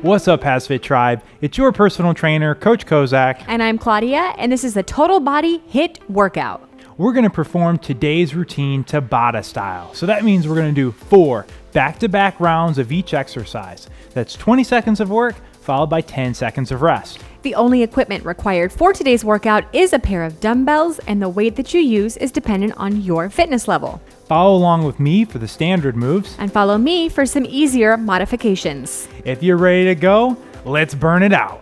What's up, HASfit Tribe? It's your personal trainer, Coach Kozak. And I'm Claudia, and this is the Total Body HIIT workout. We're going to perform today's routine Tabata style. So that means we're going to do 4 back-to-back rounds of each exercise. That's 20 seconds of work, followed by 10 seconds of rest. The only equipment required for today's workout is a pair of dumbbells, and the weight that you use is dependent on your fitness level. Follow along with me for the standard moves. And follow me for some easier modifications. If you're ready to go, let's burn it out.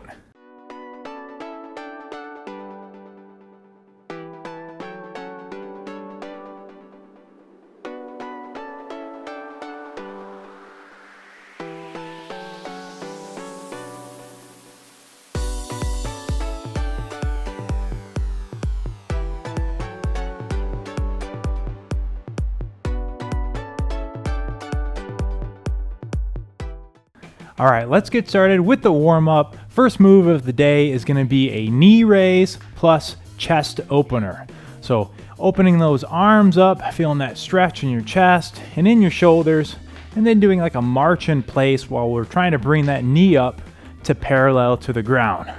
All right, let's get started with the warm-up. First move of the day is going to be a knee raise plus chest opener. So opening those arms up, feeling that stretch in your chest and in your shoulders, and then doing like a march in place while we're trying to bring that knee up to parallel to the ground.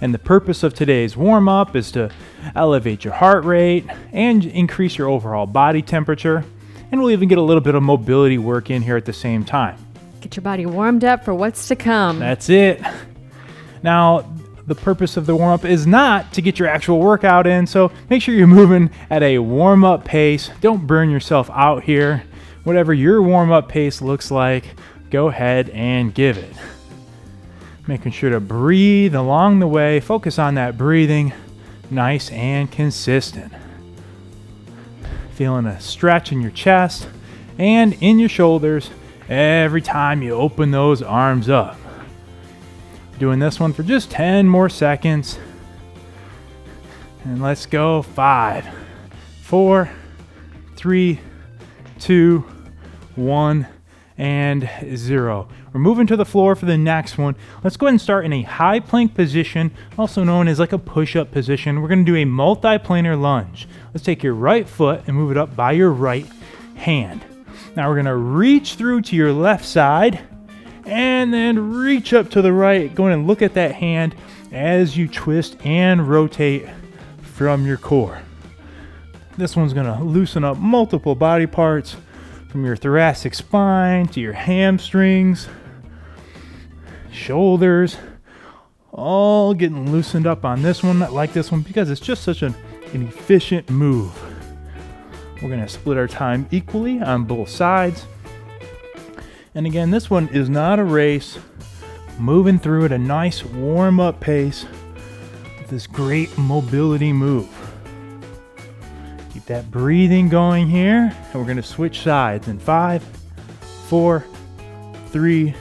And the purpose of today's warm-up is to elevate your heart rate and increase your overall body temperature. And we'll even get a little bit of mobility work in here at the same time. Get your body warmed up for what's to come. That's it. Now, the purpose of the warm-up is not to get your actual workout in, so make sure you're moving at a warm-up pace. Don't burn yourself out here. Whatever your warm-up pace looks like, go ahead and give it. Making sure to breathe along the way. Focus on that breathing, nice and consistent. Feeling a stretch in your chest and in your shoulders every time you open those arms up. Doing this one for just 10 more seconds. And let's go. 5, 4, 3, 2, 1, and 0. We're moving to the floor for the next one. Let's go ahead and start in a high plank position, also known as like a push-up position. We're going to do a multi-planar lunge. Let's take your right foot and move it up by your right hand. Now we're going to reach through to your left side and then reach up to the right. Go ahead and look at that hand as you twist and rotate from your core. This one's going to loosen up multiple body parts from your thoracic spine to your hamstrings, shoulders, all getting loosened up on this one. I like this one because it's just such an efficient move. We're going to split our time equally on both sides. And again, this one is not a race. Moving through at a nice warm-up pace with this great mobility move. Keep that breathing going here. And we're going to switch sides in 5, 4, 3,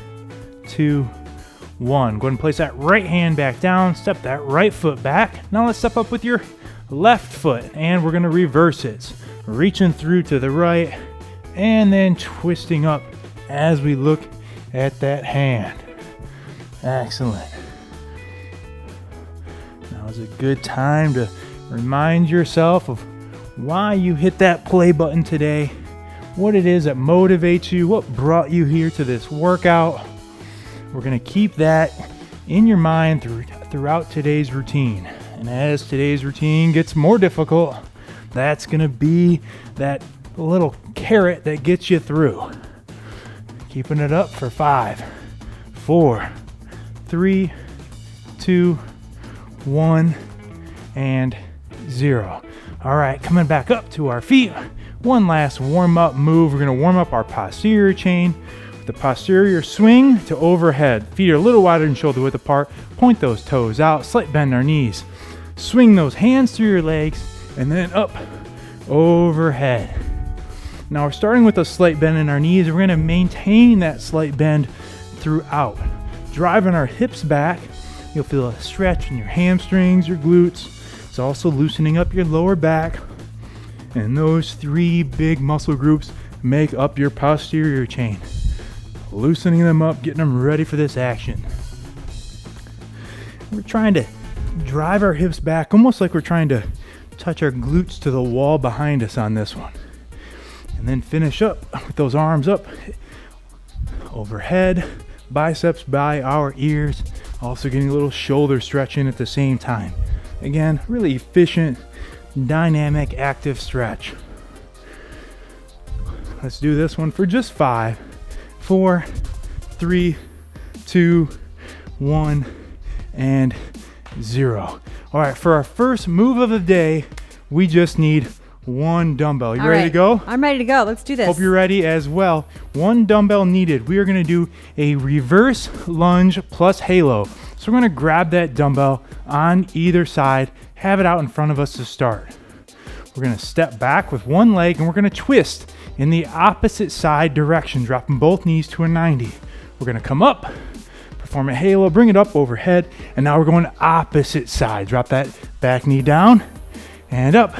2, 1. Go ahead and place that right hand back down. Step that right foot back. Now let's step up with your left foot. And we're going to reverse it. Reaching through to the right and then twisting up as we look at that hand. Excellent. Now is a good time to remind yourself of why you hit that play button today, what it is that motivates you, what brought you here to this workout. We're going to keep that in your mind throughout today's routine. And as today's routine gets more difficult, that's going to be that little carrot that gets you through. Keeping it up for 5, 4, 3, 2, 1, and 0. All right, coming back up to our feet. One last warm-up move. We're going to warm up our posterior chain. With the posterior swing to overhead. Feet are a little wider than shoulder width apart. Point those toes out. Slight bend our knees. Swing those hands through your legs. And then up, overhead. Now we're starting with a slight bend in our knees. We're going to maintain that slight bend throughout. Driving our hips back. You'll feel a stretch in your hamstrings, your glutes. It's also loosening up your lower back. And those 3 big muscle groups make up your posterior chain. Loosening them up, getting them ready for this action. We're trying to drive our hips back, almost like we're trying to touch our glutes to the wall behind us on this one. And then finish up with those arms up overhead, biceps by our ears. Also getting a little shoulder stretch in at the same time. Again, really efficient, dynamic, active stretch. Let's do this one for just 5, 4, 3, 2, 1, and 0. All right, for our first move of the day, we just need 1 dumbbell. You ready to go? I'm ready to go. Let's do this. Hope you're ready as well. 1 dumbbell needed. We are going to do a reverse lunge plus halo. So we're going to grab that dumbbell on either side, have it out in front of us to start. We're going to step back with one leg and we're going to twist in the opposite side direction, dropping both knees to a 90. We're going to come up, perform a halo, bring it up overhead, and now we're going opposite side. Drop that back knee down and up,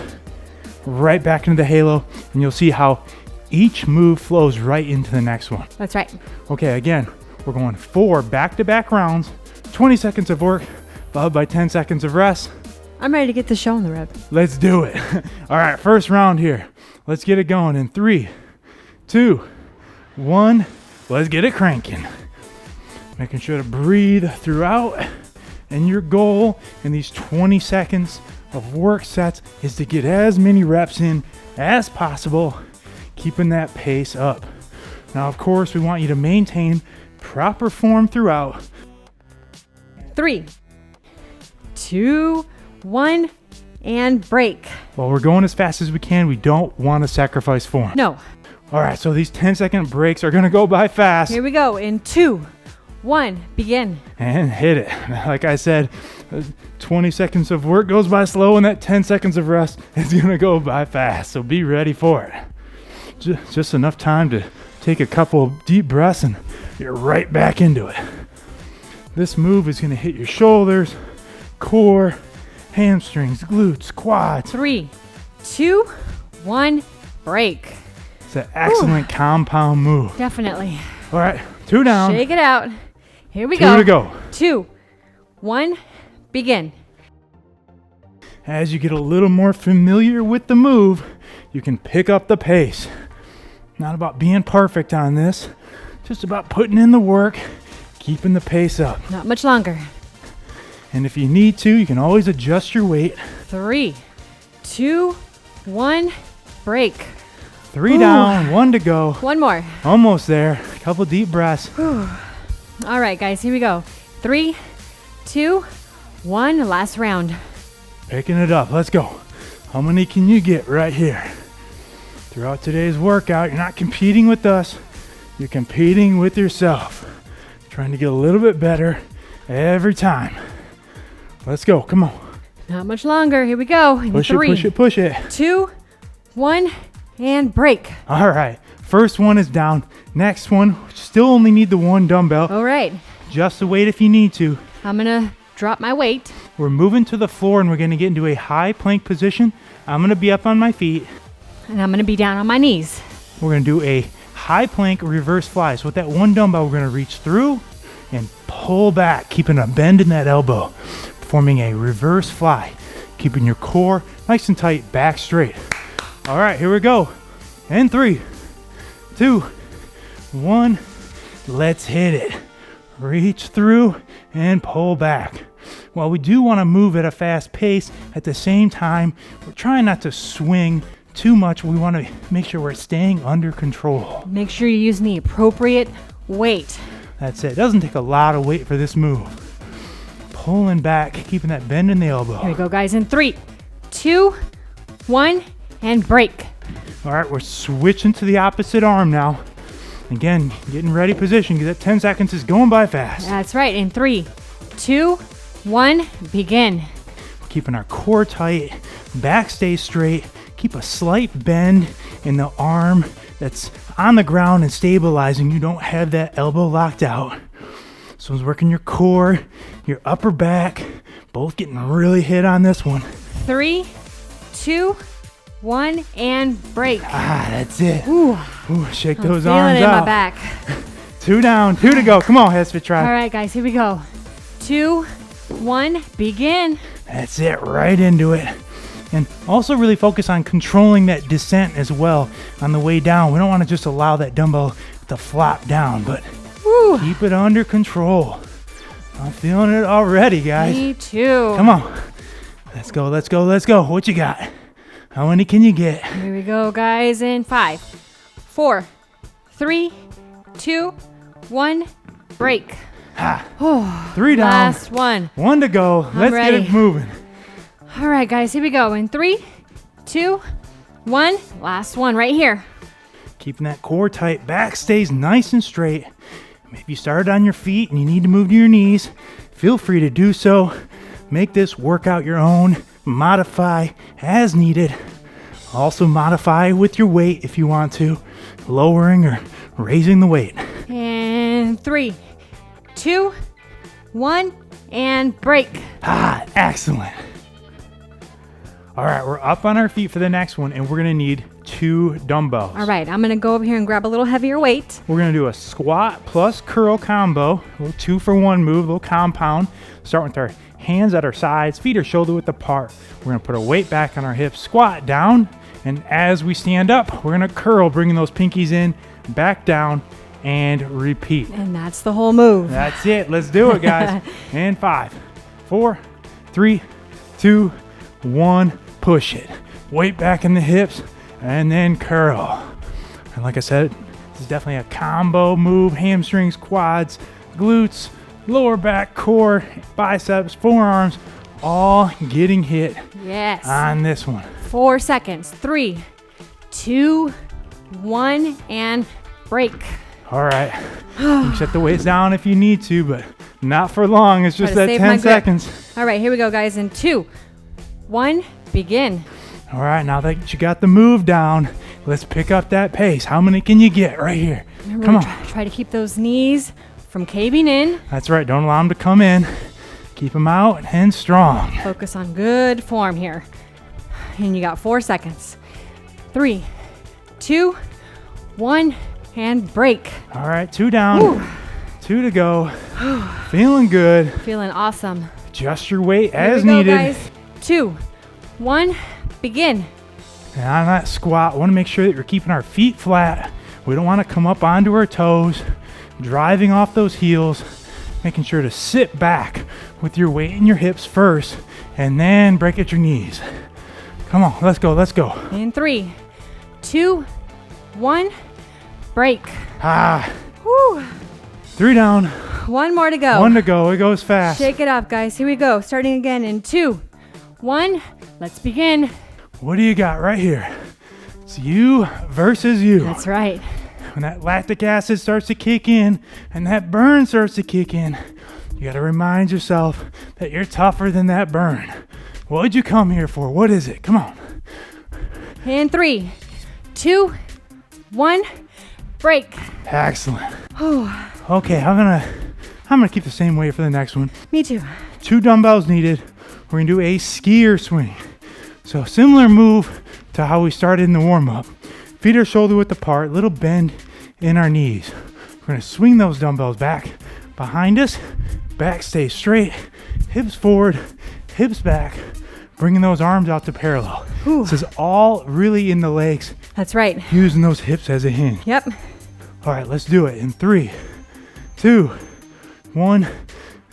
right back into the halo, and you'll see how each move flows right into the next one. That's right. Okay, again, we're going 4 back-to-back rounds, 20 seconds of work, followed by 10 seconds of rest. I'm ready to get the show on the road. Let's do it. All right, first round here. Let's get it going in 3, 2, 1. Let's get it cranking. Making sure to breathe throughout. And your goal in these 20 seconds of work sets is to get as many reps in as possible, keeping that pace up. Now, of course, we want you to maintain proper form throughout. 3, 2, 1, and break. While we're going as fast as we can, we don't want to sacrifice form. No. All right, so these 10-second breaks are going to go by fast. Here we go. In 2, 1, begin. And hit it. Like I said, 20 seconds of work goes by slow, and that 10 seconds of rest is going to go by fast. So be ready for it. Just enough time to take a couple of deep breaths, and you're right back into it. This move is going to hit your shoulders, core, hamstrings, glutes, quads. 3, 2, 1, break. It's an excellent compound move. Definitely. All right, 2 down. Shake it out. Here we 2 go. to go. 2, 1, begin. As you get a little more familiar with the move, you can pick up the pace. Not about being perfect on this, just about putting in the work, keeping the pace up. Not much longer. And if you need to, you can always adjust your weight. 3, 2, 1, break. 3 down, 1 to go. 1 more. Almost there. A couple deep breaths. All right, guys, here we go. 3, 2, 1, last round. Picking it up. Let's go. How many can you get right here? Throughout today's workout, you're not competing with us. You're competing with yourself. Trying to get a little bit better every time. Let's go. Come on. Not much longer. Here we go. In Push 3, it, push it, push it. 2, 1, and break. All right. First one is down. Next one, still only need the 1 dumbbell. All right. Just the weight if you need to. I'm going to drop my weight. We're moving to the floor and we're going to get into a high plank position. I'm going to be up on my feet. And I'm going to be down on my knees. We're going to do a high plank reverse fly. So with that 1 dumbbell, we're going to reach through and pull back, keeping a bend in that elbow, forming a reverse fly, keeping your core nice and tight, back straight. All right, here we go. And 3, 2, 1. Let's hit it. Reach through and pull back. While we do want to move at a fast pace, at the same time, we're trying not to swing too much. We want to make sure we're staying under control. Make sure you're using the appropriate weight. That's it. It doesn't take a lot of weight for this move. Pulling back, keeping that bend in the elbow. Here we go, guys. In 3, 2, 1, and break. All right, we're switching to the opposite arm now. Again, getting ready position because that 10 seconds is going by fast. That's right. In 3, 2, 1, begin. We're keeping our core tight, back stays straight. Keep a slight bend in the arm that's on the ground and stabilizing. You don't have that elbow locked out. So it's working your core, your upper back, both getting really hit on this one. 3, 2, 1, and break. That's it. Ooh, Shake I'm those feeling arms it in out. my back. 2 down, 2 to go. Come on, HASfit try. All right, guys, here we go. 2, 1, begin. That's it, right into it. And also really focus on controlling that descent as well on the way down. We don't want to just allow that dumbbell to flop down, but Whew. Keep it under control. I'm feeling it already, guys. Me too. Come on. Let's go, let's go, let's go. What you got? How many can you get? Here we go, guys, in 5, 4, 3, 2, 1, break. Ah. 3 down. Last one. 1 to go. Let's ready. get it moving. All right, guys, here we go. In 3, 2, 1. Last one right here. Keeping that core tight. Back stays nice and straight. If you started on your feet and you need to move to your knees, feel free to do so. Make this workout your own. Modify as needed. Also modify with your weight if you want to, lowering or raising the weight. And 3, 2, 1, and break. Ah, excellent. All right, we're up on our feet for the next one, and we're gonna need 2 dumbbells. All right, I'm gonna go over here and grab a little heavier weight. We're gonna do a squat plus curl combo, a little 2-for-1 move, a little compound. Start with our hands at our sides, feet are shoulder width apart. We're gonna put our weight back on our hips, squat down, and as we stand up, we're gonna curl, bringing those pinkies in, back down, and repeat. And that's the whole move. That's it. Let's do it, guys. And 5, 4, 3, 2, 1. Push it. Weight back in the hips, and then curl. And like I said, this is definitely a combo move. Hamstrings, quads, glutes, lower back, core, biceps, forearms, all getting hit Yes. on this one. 4 seconds. 3, 2, 1, and break. All right. You can set the weights down if you need to, but not for long. It's just Try to that save my 10 grip. seconds. All right, here we go, guys. In 2, 1, begin. All right, now that you got the move down, let's pick up that pace. How many can you get right here? Remember, Come on. Try to keep those knees from caving in. That's right. Don't allow them to come in. Keep them out and strong. Focus on good form here. And you got 4 seconds. 3, 2, 1, and break. All right, 2 down, Whew. 2 to go. Feeling good. Feeling awesome. Adjust your weight Here as we go, needed. guys. 2, 1, begin. And on that squat, want to make sure that you're keeping our feet flat. We don't want to come up onto our toes, driving off those heels, making sure to sit back with your weight in your hips first, and then break at your knees. Come on, let's go, let's go. In 3, 2, 1, break. Whew. 3 down, 1 more to go. 1 to go. It goes fast. Shake it up, guys. Here we go. Starting again in 2, 1. Let's begin. What do you got right here? It's you versus you. That's right. When that lactic acid starts to kick in and that burn starts to kick in, you got to remind yourself that you're tougher than that burn. What did you come here for? What is it? Come on. In 3, 2, 1, break. Excellent. Whew. Okay, I'm gonna keep the same weight for the next one. Me too. 2 dumbbells needed. We're gonna do a skier swing. So similar move to how we started in the warm-up. Feet are shoulder width apart, little bend in our knees. We're gonna swing those dumbbells back behind us. Back stays straight, hips forward, hips back, bringing those arms out to parallel. Ooh. This is all really in the legs, That's right. using those hips as a hinge. Yep. All right, let's do it in 3, 2, 1,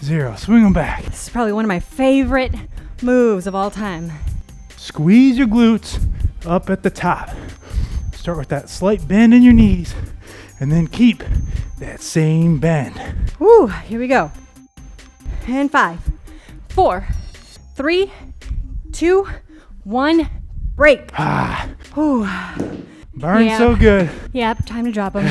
0. Swing them back. This is probably one of my favorite moves of all time. Squeeze your glutes up at the top. Start with that slight bend in your knees, and then keep that same bend. Woo, here we go. And 5, 4, 3, 2, 1, break. Whew. Burns Yeah. so good. Yep, time to drop them.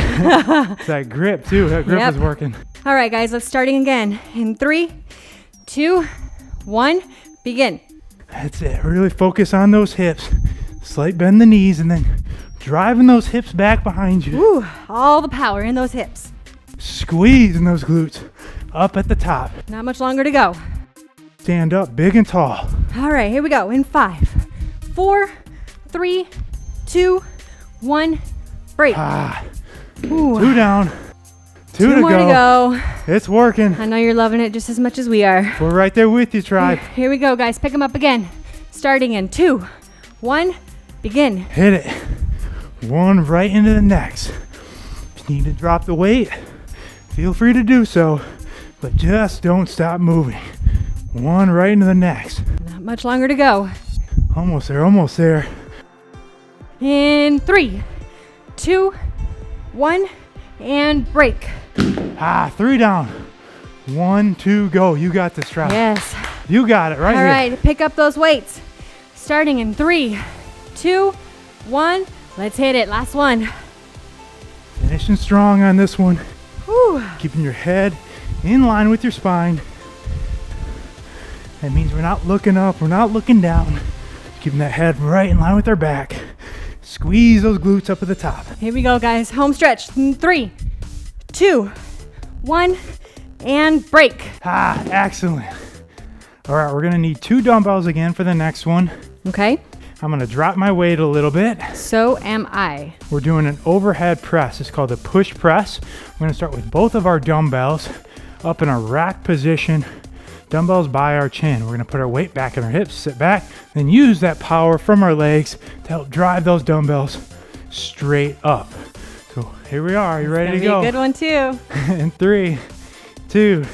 It's that grip too. That grip Yep. is working. All right, guys, let's starting again. In 3, 2, 1, begin. That's it. Really focus on those hips. Slight bend in the knees, and then driving those hips back behind you. Woo, all the power in those hips. Squeezing those glutes up at the top. Not much longer to go. Stand up big and tall. All right, here we go. In 5, 4, 3, 2, 1, break. Ooh. 2 down. 2 Two to more go. to go. It's working. I know you're loving it just as much as we are. We're right there with you, tribe. Here we go, guys. Pick them up again. Starting in 2, 1, begin. Hit it. 1 right into the next. If you need to drop the weight, feel free to do so, but just don't stop moving. One right into the next. Not much longer to go. Almost there, almost there. In 3, 2, 1, and break. 3 down. 1, 2, go. You got this, Trav. Yes. You got it right All here. right, pick up those weights. Starting in 3, 2, 1. Let's hit it. Last one. Finishing strong on this one. Whew. Keeping your head in line with your spine. That means we're not looking up, we're not looking down. Keeping that head right in line with our back. Squeeze those glutes up at the top. Here we go, guys. Home stretch. In 3, 2, 1, and break. Excellent. All right, we're gonna need 2 dumbbells again for the next one. Okay. I'm gonna drop my weight a little bit. So am I. We're doing an overhead press. It's called a push press. We're gonna start with both of our dumbbells up in a rack position. Dumbbells by our chin. We're gonna put our weight back in our hips, sit back, then use that power from our legs to help drive those dumbbells straight up. So here we are. You ready to go? Be a good one too. In 3, 2,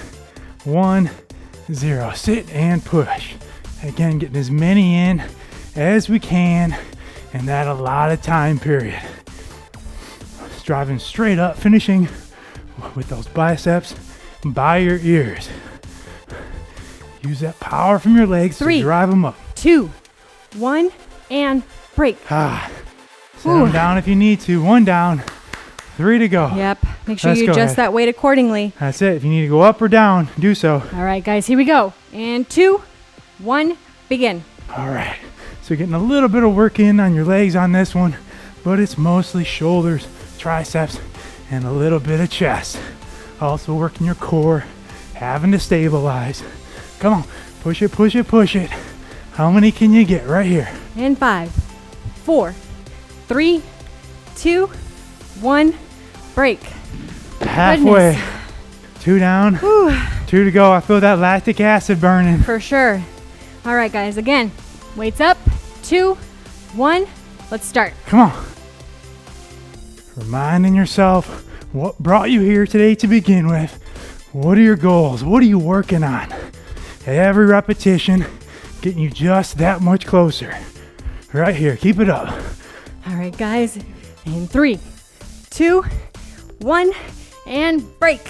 1, 0. Sit and push. Again, getting as many in as we can in that allotted time period. Just driving straight up, finishing with those biceps by your ears. Use that power from your legs 3, to drive them up. 2, 1, and break. Set them down if you need to. 1 down, 3 to go. Yep. Make sure Let's you go adjust ahead. that weight accordingly. That's it. If you need to go up or down, do so. All right, guys, here we go. And 2, 1, begin. All right. So getting a little bit of work in on your legs on this one, but it's mostly shoulders, triceps, and a little bit of chest. Also working your core, having to stabilize. Come on, push it, push it, push it. How many can you get right here? And 5, 4, 3, 2, 1, break. Halfway. Goodness. 2 down, Whew. 2 to go. I feel that lactic acid burning. For sure. All right, guys, again, weights up. 2, 1, let's start. Come on. Reminding yourself what brought you here today to begin with. What are your goals? What are you working on? Every repetition getting you just that much closer. Right here, keep it up. All right, guys, in 3, 2, 1, and break.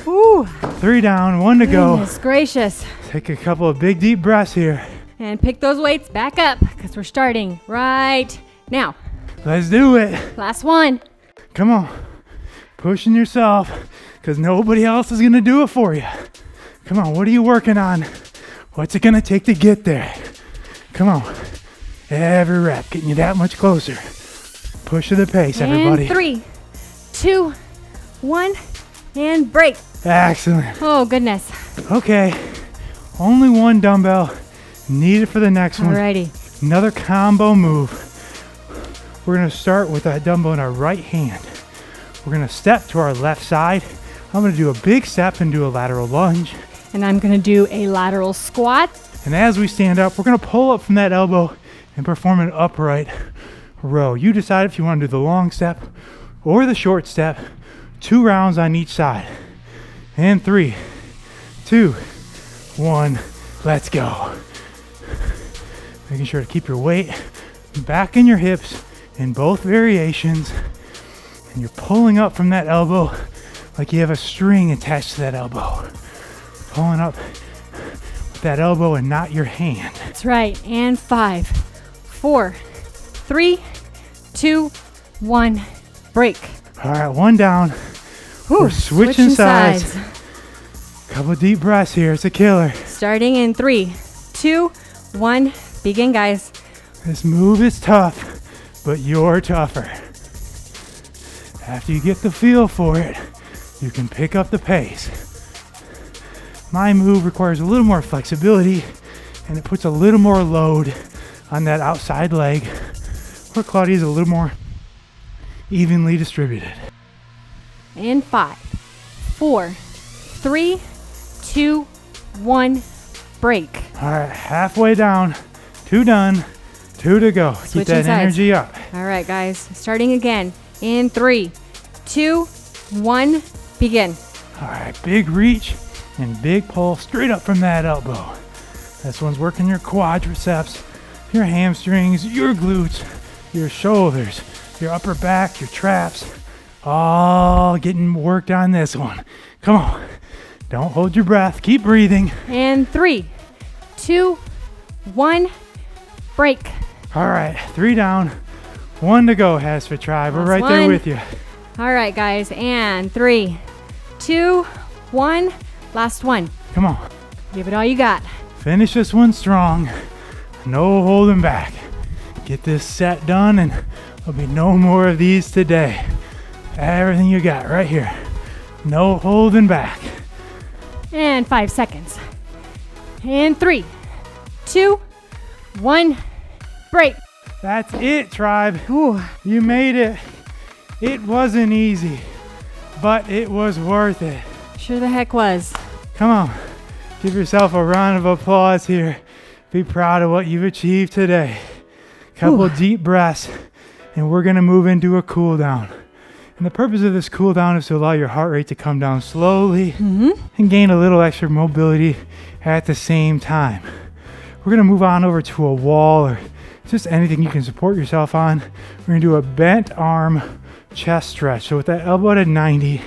Woo. 3 down, 1 to go. Goodness gracious. Take a couple of big deep breaths here. And pick those weights back up because we're starting right now. Let's do it. Last one. Come on. Pushing yourself because nobody else is going to do it for you. Come on, what are you working on? What's it going to take to get there? Come on. Every rep getting you that much closer. Push to the pace, everybody. And 3, 2, 1, and break. Excellent. Oh, goodness. Okay. Only 1 dumbbell needed for the next one. Alrighty. Another combo move. We're going to start with that dumbbell in our right hand. We're going to step to our left side. I'm going to do a big step and do a lateral lunge. And I'm going to do a lateral squat. And as we stand up, we're going to pull up from that elbow and perform an upright row. You decide if you want to do the long step or the short step. 2 rounds on each side. And 3, 2, 1, let's go. Making sure to keep your weight back in your hips in both variations. And you're pulling up from that elbow like you have a string attached to that elbow. Pulling up with that elbow and not your hand. That's right. And 5, 4, 3, 2, 1, break. All right, 1 down. Whew, We're switching sides. Couple deep breaths here. It's a killer. Starting in 3, 2, 1, begin, guys. This move is tough, but you're tougher. After you get the feel for it, you can pick up the pace. My move requires a little more flexibility, and it puts a little more load on that outside leg, where Claudia's a little more evenly distributed. And 5, 4, 3, 2, 1, break. All right, halfway down, 2 done, 2 to go. Keep Switching that sides. energy up. All right, guys, starting again in 3, 2, 1, Begin. All right, big reach and big pull straight up from that elbow. This one's working your quadriceps, your hamstrings, your glutes, your shoulders, your upper back, your traps, all getting worked on this one. Come on, don't hold your breath, keep breathing. And 3, 2, 1, break. All right, 3 down, 1 to go, HASfit Tribe. We're right there with you. All right, guys, and 3, 2, 1, last one. Come on. Give it all you got. Finish this one strong. No holding back. Get this set done and there'll be no more of these today. Everything you got right here. No holding back. And 5 seconds. And 3, 2, 1, break. That's it, Tribe. Ooh. You made it. It wasn't easy, but it was worth it. Sure the heck was. Come on. Give yourself a round of applause here. Be proud of what you've achieved today. Couple deep breaths, and we're going to move into a cool down. And the purpose of this cool down is to allow your heart rate to come down slowly and gain a little extra mobility at the same time. We're going to move on over to a wall or just anything you can support yourself on. We're going to do a bent arm chest stretch. So with that elbow at 90,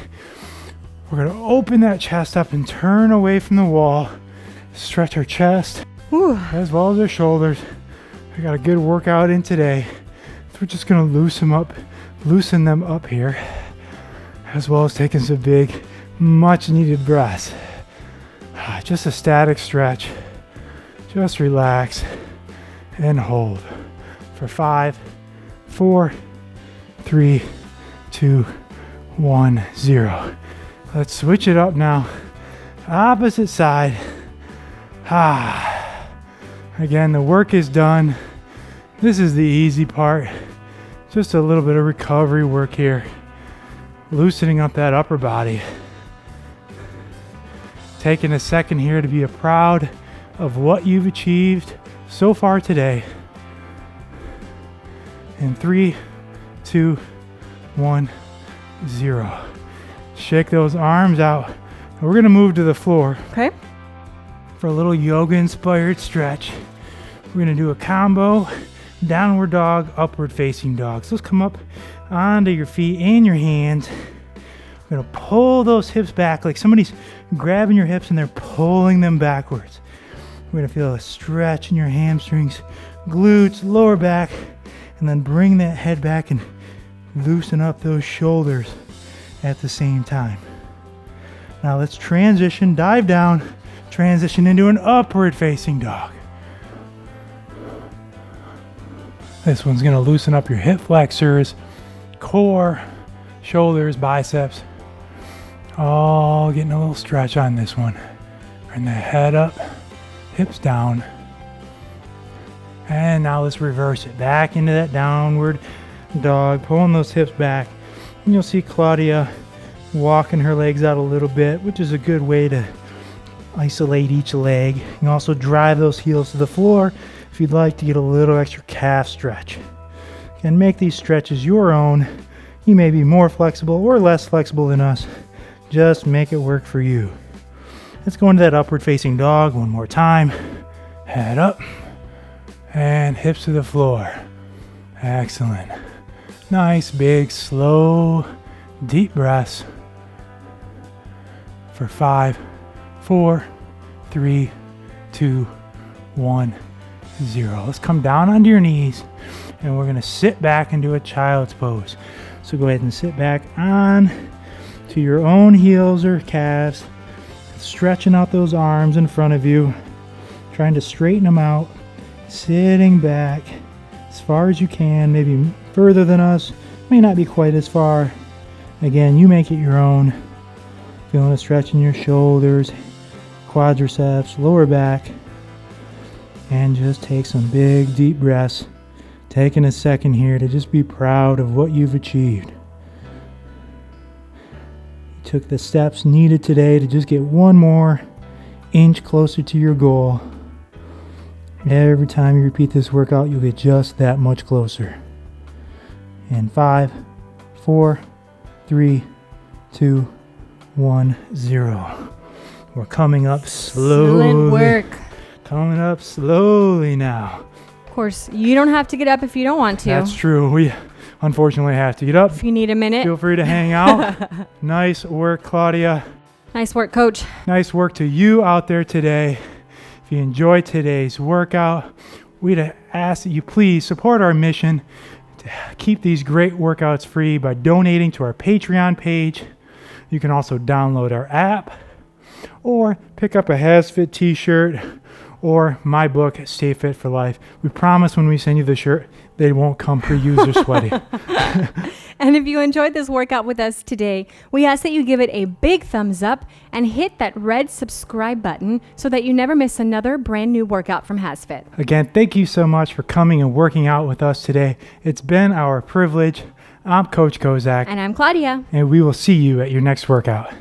we're going to open that chest up and turn away from the wall. Stretch our chest as well as our shoulders. I got a good workout in today. So we're just going to loosen them up here, as well as taking some big, much needed breaths. Just a static stretch. Just relax and hold for 5, 4, 3, 2, 1, 0. Let's switch it up now. Opposite side. Again, the work is done. This is the easy part. Just a little bit of recovery work here. Loosening up that upper body. Taking a second here to be proud of what you've achieved so far today. In 3, 2, 1, 0. Shake those arms out. And we're going to move to the floor. Okay. For a little yoga inspired stretch. We're going to do a combo downward dog, upward facing dog. So let's come up onto your feet and your hands. We're going to pull those hips back like somebody's grabbing your hips and they're pulling them backwards. We're going to feel a stretch in your hamstrings, glutes, lower back, and then bring that head back and loosen up those shoulders at the same time. Now let's transition, dive down, transition into an upward facing dog. This one's going to loosen up your hip flexors, core, shoulders, biceps. All getting a little stretch on this one. Bring the head up, hips down. And now let's reverse it back into that downward dog, pulling those hips back. And you'll see Claudia walking her legs out a little bit, which is a good way to isolate each leg. You can also drive those heels to the floor if you'd like to get a little extra calf stretch. And make these stretches your own. You may be more flexible or less flexible than us. Just make it work for you. Let's go into that upward facing dog one more time. Head up and hips to the floor. Excellent. Nice, big, slow, deep breaths. For 5, 4, 3, 2, 1, 0. Let's come down onto your knees and we're going to sit back into a child's pose. So go ahead and sit back on to your own heels or calves, stretching out those arms in front of you, trying to straighten them out, sitting back as far as you can, maybe further than us, may not be quite as far. Again, you make it your own. Feeling a stretch in your shoulders, quadriceps, lower back, and just take some big deep breaths. Taking a second here to just be proud of what you've achieved. You took the steps needed today to just get one more inch closer to your goal. Every time you repeat this workout, you'll get just that much closer. In 5, 4, 3, 2, 1, 0. We're coming up slowly. Excellent work. Coming up slowly now. Of course, you don't have to get up if you don't want to. That's true. We unfortunately have to get up. If you need a minute. Feel free to hang out. Nice work, Claudia. Nice work, coach. Nice work to you out there today. If you enjoyed today's workout, we'd ask that you please support our mission to keep these great workouts free by donating to our Patreon page. You can also download our app or pick up a HASfit t-shirt or my book, Stay Fit for Life. We promise when we send you the shirt, they won't come pre-used or sweaty. And if you enjoyed this workout with us today, we ask that you give it a big thumbs up and hit that red subscribe button so that you never miss another brand new workout from HASfit. Again, thank you so much for coming and working out with us today. It's been our privilege. I'm Coach Kozak. And I'm Claudia. And we will see you at your next workout.